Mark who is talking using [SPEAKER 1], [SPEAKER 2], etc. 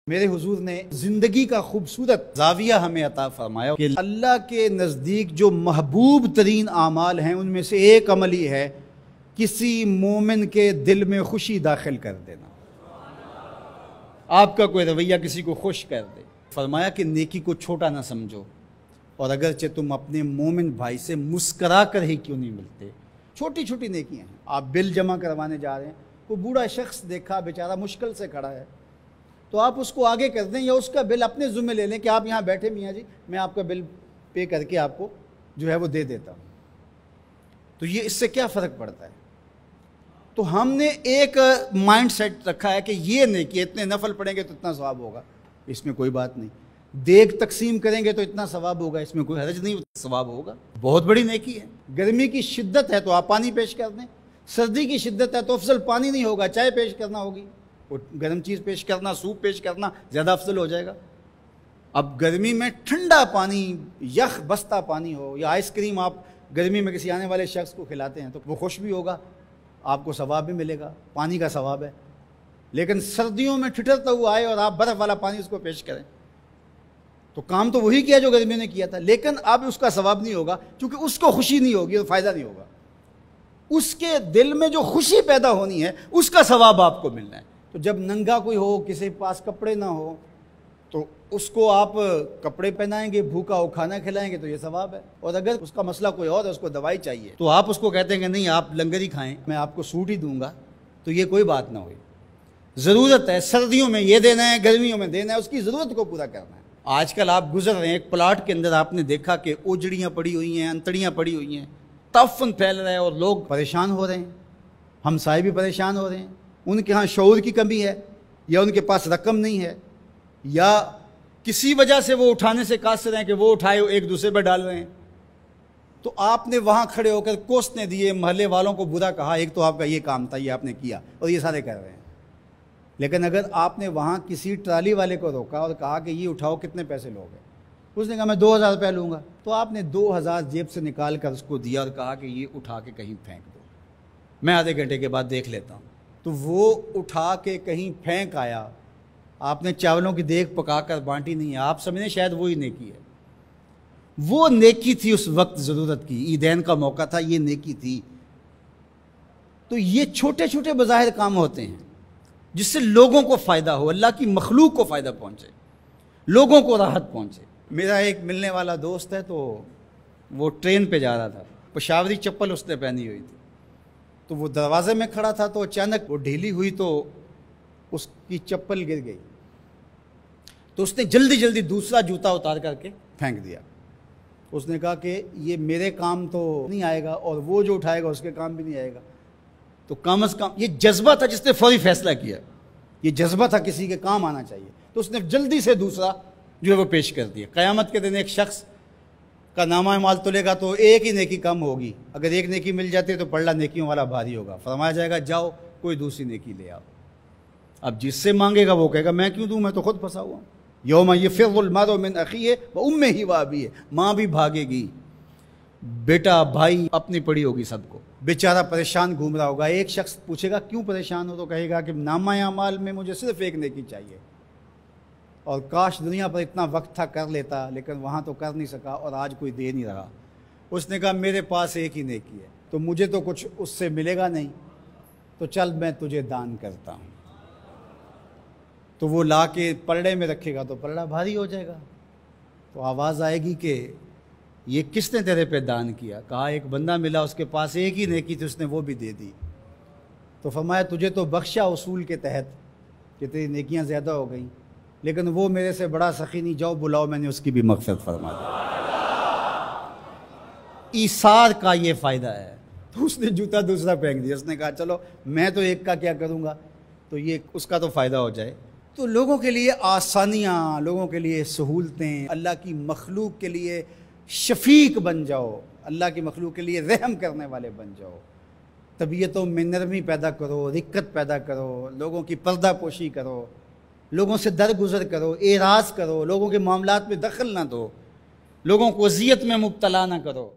[SPEAKER 1] میرے حضور نے زندگی کا خوبصورت زاویہ ہمیں عطا فرمایا کہ اللہ کے نزدیک جو محبوب ترین اعمال ہیں ان میں سے ایک عمل ہی ہے کسی مومن کے دل میں خوشی داخل کر دینا۔ آپ کا کوئی رویہ کسی کو خوش کر دے۔ فرمایا کہ نیکی کو چھوٹا نہ سمجھو، اور اگرچہ تم اپنے مومن بھائی سے مسکرا کر ہی کیوں نہیں ملتے، چھوٹی چھوٹی نیکیاں ہیں۔ آپ بل جمع کروانے جا رہے ہیں، کوئی بوڑھا شخص دیکھا بیچارہ مشکل سے کھڑا ہے، تو آپ اس کو آگے کر دیں یا اس کا بل اپنے ذمہ لے لیں کہ آپ یہاں بیٹھے میاں جی، میں آپ کا بل پے کر کے آپ کو جو ہے وہ دے دیتا ہوں۔ تو یہ اس سے کیا فرق پڑتا ہے؟ تو ہم نے ایک مائنڈ سیٹ رکھا ہے کہ یہ نیکی اتنے نفل پڑھیں گے تو اتنا ثواب ہوگا، اس میں کوئی بات نہیں۔ دیگ تقسیم کریں گے تو اتنا ثواب ہوگا، اس میں کوئی حرج نہیں، ثواب ہوگا۔ بہت بڑی نیکی ہے۔ گرمی کی شدت ہے تو آپ پانی پیش کر دیں، سردی کی شدت ہے تو افضل پانی نہیں ہوگا، چائے پیش کرنا ہوگی، گرم چیز پیش کرنا، سوپ پیش کرنا زیادہ افضل ہو جائے گا۔ اب گرمی میں ٹھنڈا پانی، یخ بستہ پانی ہو، یا آئس کریم آپ گرمی میں کسی آنے والے شخص کو کھلاتے ہیں تو وہ خوش بھی ہوگا، آپ کو ثواب بھی ملے گا، پانی کا ثواب ہے۔ لیکن سردیوں میں ٹھٹرتا ہوا آئے اور آپ برف والا پانی اس کو پیش کریں تو کام تو وہی کیا جو گرمیوں نے کیا تھا، لیکن اب اس کا ثواب نہیں ہوگا کیونکہ اس کو خوشی نہیں ہوگی اور فائدہ نہیں ہوگا۔ اس کے دل میں جو خوشی پیدا ہونی ہے اس کا ثواب آپ کو ملنا ہے۔ تو جب ننگا کوئی ہو، کسی کے پاس کپڑے نہ ہو، تو اس کو آپ کپڑے پہنائیں گے، بھوکا ہو کھانا کھلائیں گے تو یہ ثواب ہے۔ اور اگر اس کا مسئلہ کوئی اور ہے، اس کو دوائی چاہیے، تو آپ اس کو کہتے ہیں کہ نہیں آپ لنگر ہی کھائیں، میں آپ کو سوٹ ہی دوں گا، تو یہ کوئی بات نہ ہوئی۔ ضرورت ہے سردیوں میں یہ دینا ہے، گرمیوں میں دینا ہے، اس کی ضرورت کو پورا کرنا ہے۔ آج کل آپ گزر رہے ہیں ایک پلاٹ کے اندر، آپ نے دیکھا کہ اوجڑیاں پڑی ہوئی ہیں، انتڑیاں پڑی ہوئی ہیں، تعفن پھیل رہا ہے اور لوگ پریشان ہو رہے ہیں، ہمسائے بھی پریشان ہو رہے ہیں۔ ان کے ہاں شعور کی کمی ہے، یا ان کے پاس رقم نہیں ہے، یا کسی وجہ سے وہ اٹھانے سے قاصر ہیں کہ وہ اٹھائے ایک دوسرے پہ ڈال رہے ہیں۔ تو آپ نے وہاں کھڑے ہو کر کوسنے دیے، محلے والوں کو برا کہا، ایک تو آپ کا یہ کام تھا، یہ آپ نے کیا اور یہ سارے کر رہے ہیں۔ لیکن اگر آپ نے وہاں کسی ٹرالی والے کو روکا اور کہا کہ یہ اٹھاؤ، کتنے پیسے لوگے؟ اس نے کہا میں 2000 روپے لوں گا، تو آپ نے 2000 جیب سے نکال کر اس کو دیا اور کہا کہ یہ اٹھا کے کہیں پھینک دو، میں آدھے گھنٹے کے بعد دیکھ لیتا ہوں۔ تو وہ اٹھا کے کہیں پھینک آیا، آپ نے چاولوں کی دیگ پکا کر بانٹی نہیں ہے، آپ سمجھیں شاید وہی نیکی ہے۔ وہ نیکی تھی اس وقت ضرورت کی، عیدین کا موقع تھا، یہ نیکی تھی۔ تو یہ چھوٹے چھوٹے بظاہر کام ہوتے ہیں جس سے لوگوں کو فائدہ ہو، اللہ کی مخلوق کو فائدہ پہنچے، لوگوں کو راحت پہنچے۔ میرا ایک ملنے والا دوست ہے، تو وہ ٹرین پہ جا رہا تھا، پشاوری چپل اس نے پہنی ہوئی تھی، تو وہ دروازے میں کھڑا تھا، تو اچانک وہ ڈھیلی ہوئی تو اس کی چپل گر گئی، تو اس نے جلدی جلدی دوسرا جوتا اتار کر کے پھینک دیا۔ اس نے کہا کہ یہ میرے کام تو نہیں آئے گا اور وہ جو اٹھائے گا اس کے کام بھی نہیں آئے گا۔ تو کم از کم یہ جذبہ تھا جس نے فوری فیصلہ کیا، یہ جذبہ تھا کسی کے کام آنا چاہیے، تو اس نے جلدی سے دوسرا جو ہے وہ پیش کر دیا۔ قیامت کے دن ایک شخص کا نامہ اعمال تلے گا تو ایک ہی نیکی کم ہوگی، اگر ایک نیکی مل جاتی ہے تو پلڑا نیکیوں والا بھاری ہوگا۔ فرمایا جائے گا جاؤ کوئی دوسری نیکی لے آؤ۔ اب جس سے مانگے گا وہ کہے گا میں کیوں دوں، میں تو خود پھنسا ہوا ہوں۔ یوم یفر المرء من اخیہ وامہ وابیہ، ماں بھی بھاگے گی، بیٹا بھائی اپنی پڑی ہوگی سب کو، بیچارہ پریشان گھوم رہا ہوگا۔ ایک شخص پوچھے گا کیوں پریشان ہو، تو کہے گا کہ نامہ اعمال میں مجھے صرف ایک نیکی چاہیے، اور کاش دنیا پر اتنا وقت تھا کر لیتا، لیکن وہاں تو کر نہیں سکا اور آج کوئی دے نہیں رہا۔ اس نے کہا میرے پاس ایک ہی نیکی ہے، تو مجھے تو کچھ اس سے ملے گا نہیں، تو چل میں تجھے دان کرتا ہوں۔ تو وہ لا کے پلڑے میں رکھے گا تو پلڑا بھاری ہو جائے گا، تو آواز آئے گی کہ یہ کس نے تیرے پہ دان کیا؟ کہا ایک بندہ ملا، اس کے پاس ایک ہی نیکی تھی، اس نے وہ بھی دے دی۔ تو فرمایا تجھے تو بخشا اصول کے تحت کہ تیری نیکیاں زیادہ ہو گئیں، لیکن وہ میرے سے بڑا سخی نہیں، جاؤ بلاؤ، میں نے اس کی بھی مغفرت فرما دی۔ ایثار کا یہ فائدہ ہے۔ تو اس نے جوتا دوسرا پھینک دیا، اس نے کہا چلو میں تو ایک کا کیا کروں گا، تو یہ اس کا تو فائدہ ہو جائے۔ تو لوگوں کے لیے آسانیاں، لوگوں کے لیے سہولتیں، اللہ کی مخلوق کے لیے شفیق بن جاؤ، اللہ کی مخلوق کے لیے رحم کرنے والے بن جاؤ، طبیعتوں میں نرمی پیدا کرو، رقت پیدا کرو، لوگوں کی پردہ پوشی کرو، لوگوں سے درگزر کرو، اعراض کرو، لوگوں کے معاملات میں دخل نہ دو، لوگوں کو اذیت میں مبتلا نہ کرو۔